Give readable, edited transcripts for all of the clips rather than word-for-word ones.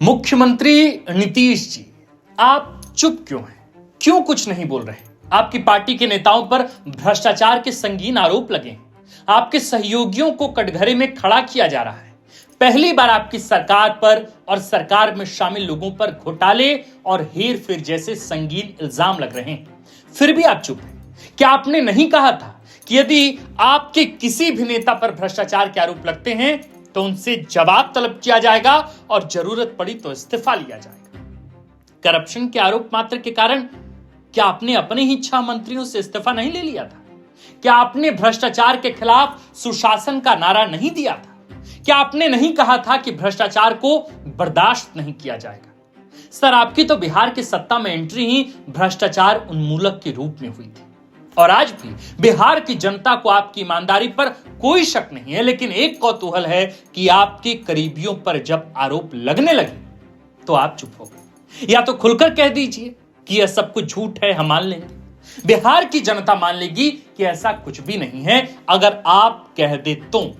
मुख्यमंत्री नीतीश जी, आप चुप क्यों हैं? क्यों कुछ नहीं बोल रहे? आपकी पार्टी के नेताओं पर भ्रष्टाचार के संगीन आरोप लगे हैं। आपके सहयोगियों को कटघरे में खड़ा किया जा रहा है। पहली बार आपकी सरकार पर और सरकार में शामिल लोगों पर घोटाले और हेर-फेर जैसे संगीन इल्जाम लग रहे हैं। फिर भी आप चुप हैं। क्या आपने नहीं कहा था कि यदि आपके किसी भी नेता पर भ्रष्टाचार के आरोप लगते हैं तो उनसे जवाब तलब किया जाएगा और जरूरत पड़ी तो इस्तीफा लिया जाएगा? करप्शन के आरोप मात्र के कारण क्या आपने अपने ही 6 मंत्रियों से इस्तीफा नहीं ले लिया था? क्या आपने भ्रष्टाचार के खिलाफ सुशासन का नारा नहीं दिया था? क्या आपने नहीं कहा था कि भ्रष्टाचार को बर्दाश्त नहीं किया जाएगा? सर, आपकी तो बिहार की सत्ता में एंट्री ही भ्रष्टाचार उन्मूलक के रूप में हुई थी और आज भी बिहार की जनता को आपकी ईमानदारी पर कोई शक नहीं है, लेकिन एक कौतूहल है कि आपके करीबियों पर जब आरोप लगने लगे तो आप चुप हो गए। या तो खुलकर कह दीजिए कि यह सब कुछ झूठ है, हम मान लेंगे। बिहार की जनता मान लेगी कि ऐसा कुछ भी नहीं है अगर आप कह दे तो।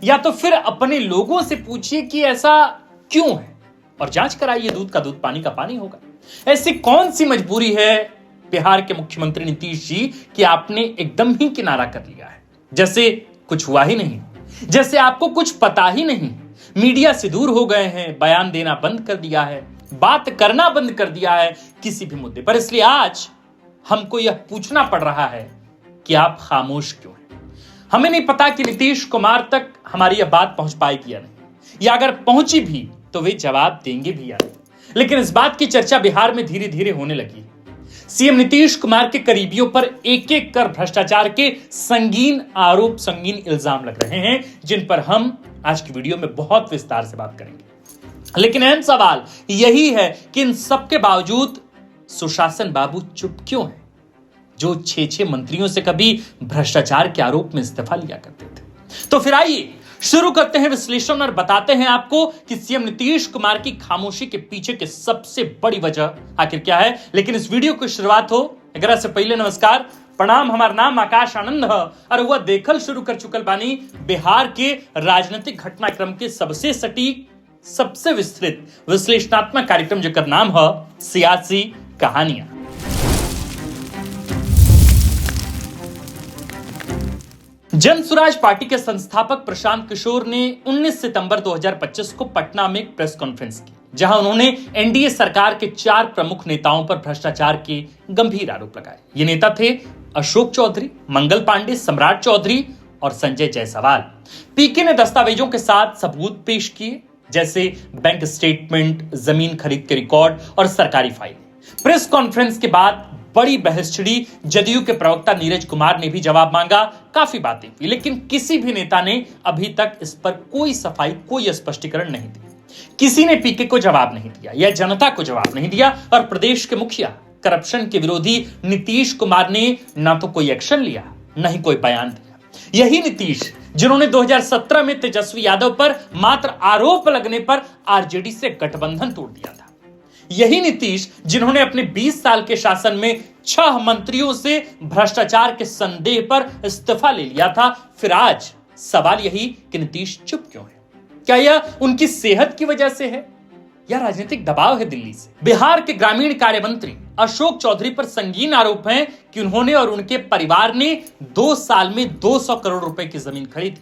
या तो फिर अपने लोगों से पूछिए कि ऐसा क्यों है और जांच कराइए, दूध का दूध पानी का पानी होगा। ऐसी कौन सी मजबूरी है बिहार के मुख्यमंत्री नीतीश जी कि आपने एकदम ही किनारा कर लिया है, जैसे कुछ हुआ ही नहीं, जैसे आपको कुछ पता ही नहीं। मीडिया से दूर हो गए हैं, बयान देना बंद कर दिया है, बात करना बंद कर दिया है किसी भी मुद्दे पर। इसलिए आज हमको यह पूछना पड़ रहा है कि आप खामोश क्यों हैं? हमें नहीं पता कि नीतीश कुमार तक हमारी यह बात पहुंच पाएगी या नहीं, या अगर पहुंची भी तो वे जवाब देंगे भी या नहीं। लेकिन इस बात की चर्चा बिहार में धीरे धीरे होने लगी है। सीएम नीतीश कुमार के करीबियों पर एक एक कर भ्रष्टाचार के संगीन आरोप, संगीन इल्जाम लग रहे हैं, जिन पर हम आज की वीडियो में बहुत विस्तार से बात करेंगे। लेकिन अहम सवाल यही है कि इन सब के बावजूद सुशासन बाबू चुप क्यों है, जो 6 मंत्रियों से कभी भ्रष्टाचार के आरोप में इस्तीफा लिया करते थे। तो फिर आइए शुरू करते हैं विश्लेषण और बताते हैं आपको कि सीएम नीतीश कुमार की खामोशी के पीछे की सबसे बड़ी वजह आखिर क्या है। लेकिन इस वीडियो की शुरुआत हो एकरा से पहले नमस्कार, प्रणाम। हमार नाम आकाश आनंद है और वह देखल शुरू कर चुकल बानी बिहार के राजनीतिक घटनाक्रम के सबसे सटीक, सबसे विस्तृत विश्लेषणात्मक कार्यक्रम जेकर नाम है सियासी कहानियां। जन स्वराज पार्टी के संस्थापक प्रशांत किशोर ने 19 सितंबर 2025 को पटना में एक प्रेस कॉन्फ्रेंस की, जहां उन्होंने एनडीए सरकार के 4 प्रमुख नेताओं पर भ्रष्टाचार के गंभीर आरोप लगाए। ये नेता थे अशोक चौधरी, मंगल पांडे, सम्राट चौधरी और संजय जायसवाल। पीके ने दस्तावेजों के साथ सबूत पेश किए, जैसे बैंक स्टेटमेंट, जमीन खरीद के रिकॉर्ड और सरकारी फाइल। प्रेस कॉन्फ्रेंस के बाद बड़ी बहस छिड़ी। जदयू के प्रवक्ता नीरज कुमार ने भी जवाब मांगा, काफी बातें हुई, लेकिन किसी भी नेता ने अभी तक इस पर कोई सफाई, कोई स्पष्टीकरण नहीं दी। किसी ने पीके को जवाब नहीं दिया या जनता को जवाब नहीं दिया और प्रदेश के मुखिया, करप्शन के विरोधी नीतीश कुमार ने ना तो कोई एक्शन लिया, न ही कोई बयान दिया। यही नीतीश जिन्होंने 2017 में तेजस्वी यादव पर मात्र आरोप लगने पर आरजेडी से गठबंधन तोड़ दिया था। यही नीतीश जिन्होंने अपने 20 साल के शासन में 6 मंत्रियों से भ्रष्टाचार के संदेह पर इस्तीफा ले लिया था। फिर आज सवाल यही कि नीतीश चुप क्यों है? क्या यह उनकी सेहत की वजह से है या राजनीतिक दबाव है दिल्ली से? बिहार के ग्रामीण कार्य मंत्री अशोक चौधरी पर संगीन आरोप हैं कि उन्होंने और उनके परिवार ने 2 साल में 200 करोड़ रुपए की जमीन खरीदी।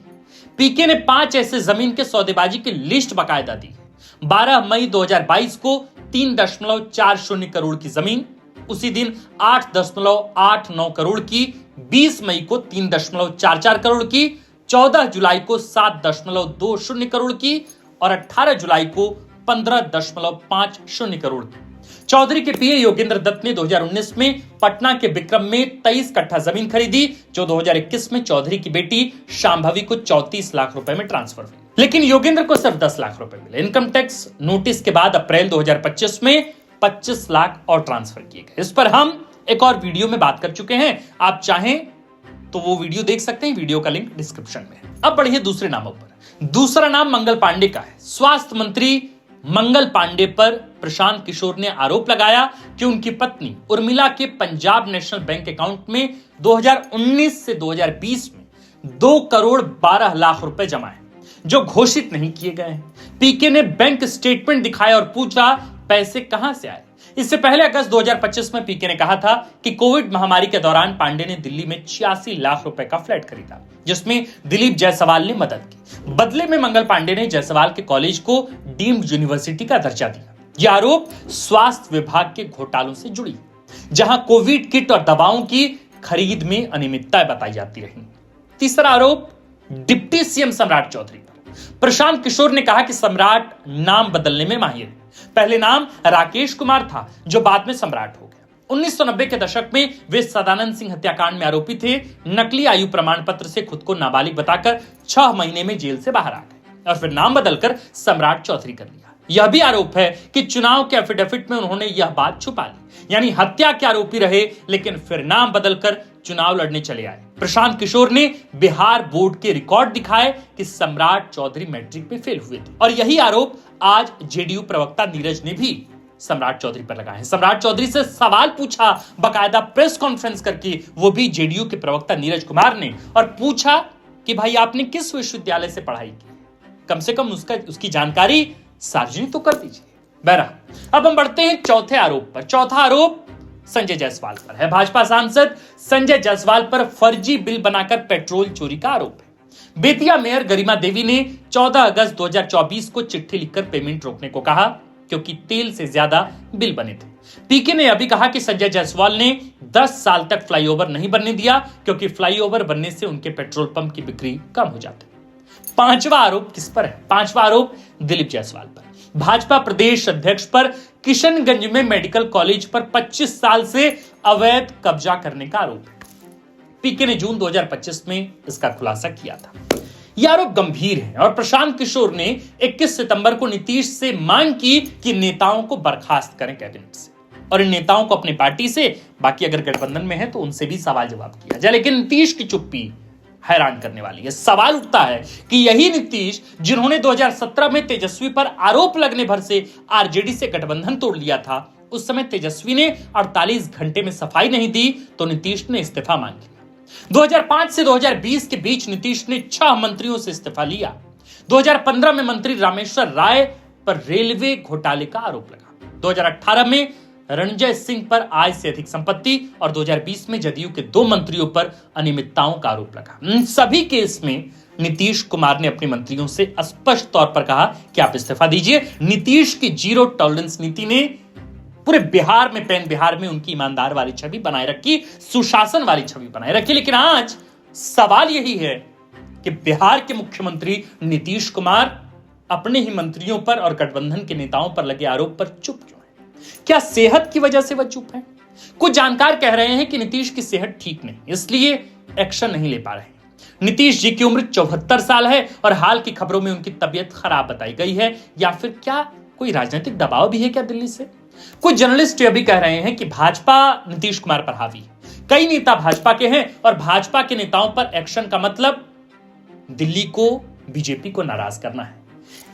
पीके ने 5 ऐसे जमीन के सौदेबाजी की लिस्ट बाकायदा दी। 12 मई 2022 को 3.40 करोड़ की जमीन, उसी दिन 8.89 करोड़ की, 20 मई को 3.44 करोड़ की, 14 जुलाई को 7.20 करोड़ की और 18 जुलाई को 15.50 करोड़ की। चौधरी के पीए योगेंद्र दत्त ने 2019 में पटना के विक्रम में 23 कट्ठा जमीन खरीदी, जो 2021 में चौधरी की बेटी शांभवी को 34 लाख रुपए में ट्रांसफर हुई। लेकिन योगेंद्र को सिर्फ 10 लाख रुपए मिले। इनकम टैक्स नोटिस के बाद अप्रैल 2025 में 25 लाख और ट्रांसफर किए गए। इस पर हम एक और वीडियो में बात कर चुके हैं, आप चाहें तो वो वीडियो देख सकते हैं, वीडियो का लिंक डिस्क्रिप्शन में है। अब बढ़िए दूसरे नामों पर। दूसरा नाम मंगल पांडे का है। स्वास्थ्य मंत्री मंगल पांडे पर प्रशांत किशोर ने आरोप लगाया कि उनकी पत्नी उर्मिला के पंजाब नेशनल बैंक अकाउंट में 2019 से 2020 में 2 करोड़ 12 लाख रुपए जमा है, जो घोषित नहीं किए गए हैं। पीके ने बैंक स्टेटमेंट दिखाया और पूछा पैसे कहां से आए। इससे पहले अगस्त 2025 में पीके ने कहा था कि कोविड महामारी के दौरान पांडे ने दिल्ली में 86 लाख रुपए का फ्लैट खरीदा, जिसमें दिलीप जायसवाल ने मदद की। बदले में मंगल पांडे ने जायसवाल के कॉलेज को डीम्ड यूनिवर्सिटी का दर्जा दिया। यह आरोप स्वास्थ्य विभाग के घोटालों से जुड़ी, जहां कोविड किट और दवाओं की खरीद में अनियमितताएं बताई जाती रही। तीसरा आरोप डिप्टी सीएम सम्राट चौधरी पर। प्रशांत किशोर ने कहा कि सम्राट नाम बदलने में माहिर है। पहले नाम राकेश कुमार था, जो बाद में सम्राट हो गया। 1990 के दशक में वे सदानंद सिंह हत्याकांड में आरोपी थे। नकली आयु प्रमाण पत्र से खुद को नाबालिग बताकर 6 महीने में जेल से बाहर आ गए और फिर नाम बदलकर सम्राट चौधरी कर लिया। यह भी आरोप है कि चुनाव के एफिडेविट में उन्होंने यह बात छुपा ली, यानी हत्या के आरोपी रहे लेकिन फिर नाम बदलकर चुनाव लड़ने चले आए। प्रशांत किशोर ने बिहार बोर्ड के रिकॉर्ड दिखाए कि सम्राट चौधरी मैट्रिक में फेल हुए थे और यही आरोप आज जेडीयू प्रवक्ता नीरज ने भी सम्राट चौधरी पर लगाए हैं। सम्राट चौधरी से सवाल पूछा बाकायदा प्रेस कॉन्फ्रेंस करके, वो भी जेडीयू के प्रवक्ता नीरज कुमार ने, और पूछा कि भाई आपने किस विश्वविद्यालय से पढ़ाई की, कम से कम उसकी जानकारी सार्वजनिक तो कर दीजिए। बहरहाल अब हम बढ़ते हैं चौथे आरोप पर। चौथा आरोप संजय जायसवाल पर है। भाजपा सांसद संजय जायसवाल पर फर्जी बिल बनाकर पेट्रोल चोरी का आरोप है। बेतिया मेयर गरिमा देवी ने 14 अगस्त 2024 को चिट्ठी लिखकर पेमेंट रोकने को कहा क्योंकि तेल से ज्यादा बिल बने थे। पीके ने अभी कहा कि संजय जायसवाल ने 10 साल तक फ्लाईओवर नहीं बनने दिया क्योंकि फ्लाईओवर बनने से उनके पेट्रोल पंप की बिक्री कम हो जाती। पांचवा आरोप किस पर है? पांचवा आरोप दिलीप जायसवाल पर। भाजपा प्रदेश अध्यक्ष पर किशनगंज में मेडिकल कॉलेज पर 25 साल से अवैध कब्जा करने का आरोप है। पीके ने जून 2025 में इसका खुलासा किया था। यह आरोप गंभीर है और प्रशांत किशोर ने 21 सितंबर को नीतीश से मांग की कि नेताओं को बर्खास्त करें कैबिनेट से और इन नेताओं को अपनी पार्टी से, बाकी अगर गठबंधन में है तो उनसे भी सवाल जवाब किया जाए। लेकिन नीतीश की चुप्पी हैरान करने वाली है। सवाल उठता है कि यही नीतीश जिन्होंने 2017 में तेजस्वी पर आरोप लगने भर से आरजेडी से गठबंधन तोड़ लिया था, उस समय तेजस्वी ने 48 घंटे में सफाई नहीं दी तो नीतीश ने इस्तीफा मांग लिया। 2005 से 2020 के बीच नीतीश ने 6 मंत्रियों से इस्तीफा लिया। 2015 में मंत्री रामेश्वर राय पर रेलवे घोटाले का आरोप लगा। 2018 में रणजय सिंह पर आय से अधिक संपत्ति और 2020 में जदयू के 2 मंत्रियों पर अनियमितताओं का आरोप लगा। इन सभी केस में नीतीश कुमार ने अपने मंत्रियों से स्पष्ट तौर पर कहा कि आप इस्तीफा दीजिए। नीतीश की जीरो टॉलरेंस नीति ने पूरे बिहार में, पैन बिहार में उनकी ईमानदार वाली छवि बनाए रखी, सुशासन वाली छवि बनाए रखी। लेकिन आज सवाल यही है कि बिहार के मुख्यमंत्री नीतीश कुमार अपने ही मंत्रियों पर और गठबंधन के नेताओं पर लगे आरोप पर चुप क्यों है? क्या सेहत की वजह से वह चुप है? कुछ जानकार कह रहे हैं कि नीतीश की सेहत ठीक नहीं, इसलिए एक्शन नहीं ले पा रहे। नीतीश जी की उम्र 74 साल है और हाल की खबरों में उनकी तबीयत खराब बताई गई है, या फिर क्या कोई राजनीतिक दबाव भी है क्या दिल्ली से? कुछ जर्नलिस्ट यह भी कह रहे हैं कि भाजपा नीतीश कुमार पर हावी है। कई नेता भाजपा के हैं और भाजपा के नेताओं पर एक्शन का मतलब दिल्ली को, बीजेपी को नाराज करना है।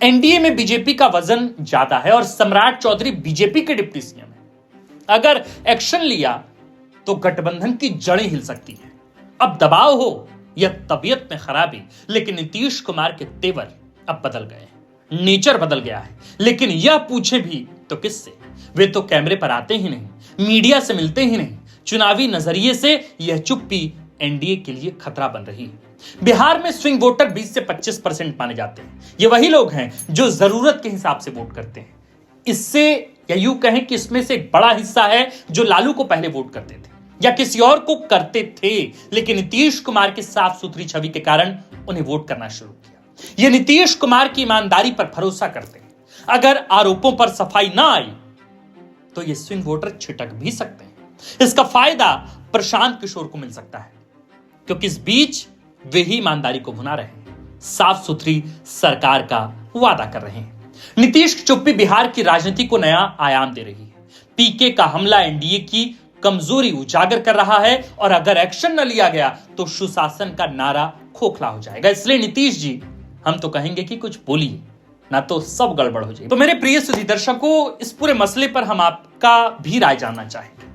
एनडीए में बीजेपी का वजन ज्यादा है और सम्राट चौधरी बीजेपी के डिप्टी सीएम है। अगर एक्शन लिया तो गठबंधन की जड़ें हिल सकती हैं। अब दबाव हो या तबीयत में खराबी, लेकिन नीतीश कुमार के तेवर अब बदल गए हैं, नेचर बदल गया है। लेकिन यह पूछे भी तो किससे? वे तो कैमरे पर आते ही नहीं, मीडिया से मिलते ही नहीं। चुनावी नजरिए से यह चुप्पी एनडीए के लिए खतरा बन रही है। बिहार में स्विंग वोटर 20 से 25% माने जाते हैं। ये वही लोग हैं जो जरूरत के हिसाब से वोट करते हैं। इससे या यूं कहें कि इसमें से एक बड़ा हिस्सा है जो लालू को पहले वोट करते थे या किसी और को करते थे, लेकिन नीतीश कुमार की साफ सुथरी छवि के कारण उन्हें वोट करना शुरू किया। ये नीतीश कुमार की ईमानदारी पर भरोसा करते हैं। अगर आरोपों पर सफाई ना आई तो ये स्विंग वोटर छिटक भी सकते हैं। इसका फायदा प्रशांत किशोर को मिल सकता है क्योंकि इस बीच वे ही ईमानदारी को भुना रहे हैं, साफ सुथरी सरकार का वादा कर रहे हैं। नीतीश की चुप्पी बिहार की राजनीति को नया आयाम दे रही है। पीके का हमला एनडीए की कमजोरी उजागर कर रहा है और अगर एक्शन न लिया गया तो सुशासन का नारा खोखला हो जाएगा। इसलिए नीतीश जी, हम तो कहेंगे कि कुछ बोलिए, ना तो सब गड़बड़ हो जाएगी। तो मेरे प्रिय सुधी दर्शकों, इस पूरे मसले पर हम आपका भी राय जानना चाहेंगे।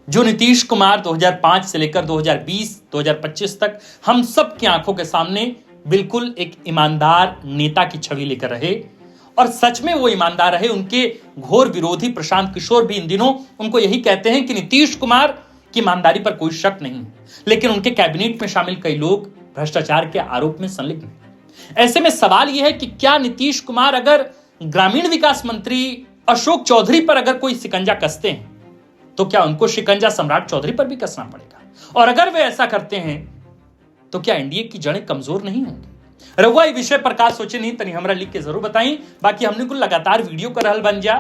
जो नीतीश कुमार 2005 से लेकर 2020-2025 तक हम सब की आंखों के सामने बिल्कुल एक ईमानदार नेता की छवि लेकर रहे और सच में वो ईमानदार रहे। उनके घोर विरोधी प्रशांत किशोर भी इन दिनों उनको यही कहते हैं कि नीतीश कुमार की ईमानदारी पर कोई शक नहीं, लेकिन उनके कैबिनेट में शामिल कई लोग भ्रष्टाचार के आरोप में संलिग्न हैं। ऐसे में सवाल यह है कि क्या नीतीश कुमार अगर ग्रामीण विकास मंत्री अशोक चौधरी पर अगर कोई शिकंजा कसते हैं तो क्या उनको शिकंजा सम्राट चौधरी पर भी कसना पड़ेगा? और अगर वे ऐसा करते हैं तो क्या एनडीए की जड़ें कमजोर नहीं होंगी? रहुआ ये विषय पर का सोचे नहीं तनी हमरा लिख के जरूर बताई। बाकी हमने को लगातार वीडियो कर रहल बन जा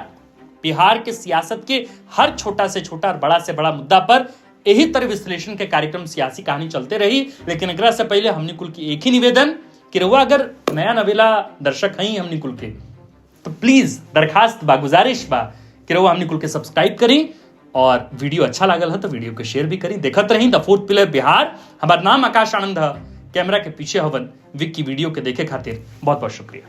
बिहार के सियासत के हर छोटा से छोटा और बड़ा से बड़ा मुद्दा पर यही तरह विश्लेषण के कार्यक्रम सियासी कहानी चलते रही। लेकिन एकरा से पहले हमने कुल की एक ही निवेदन कि रहुआ अगर नया नवेला दर्शक हैं हमने कुल के तो प्लीज दरखास्त बा, गुजारिश बा कि रहुआ हमने कुल के सब्सक्राइब करी और वीडियो अच्छा लागल है तो वीडियो को शेयर भी करी। देखत रही द फोर्थ पिलर बिहार। हमारा नाम आकाश आनंद है, कैमरा के पीछे हवन विक की वीडियो के देखे खातिर बहुत बहुत शुक्रिया।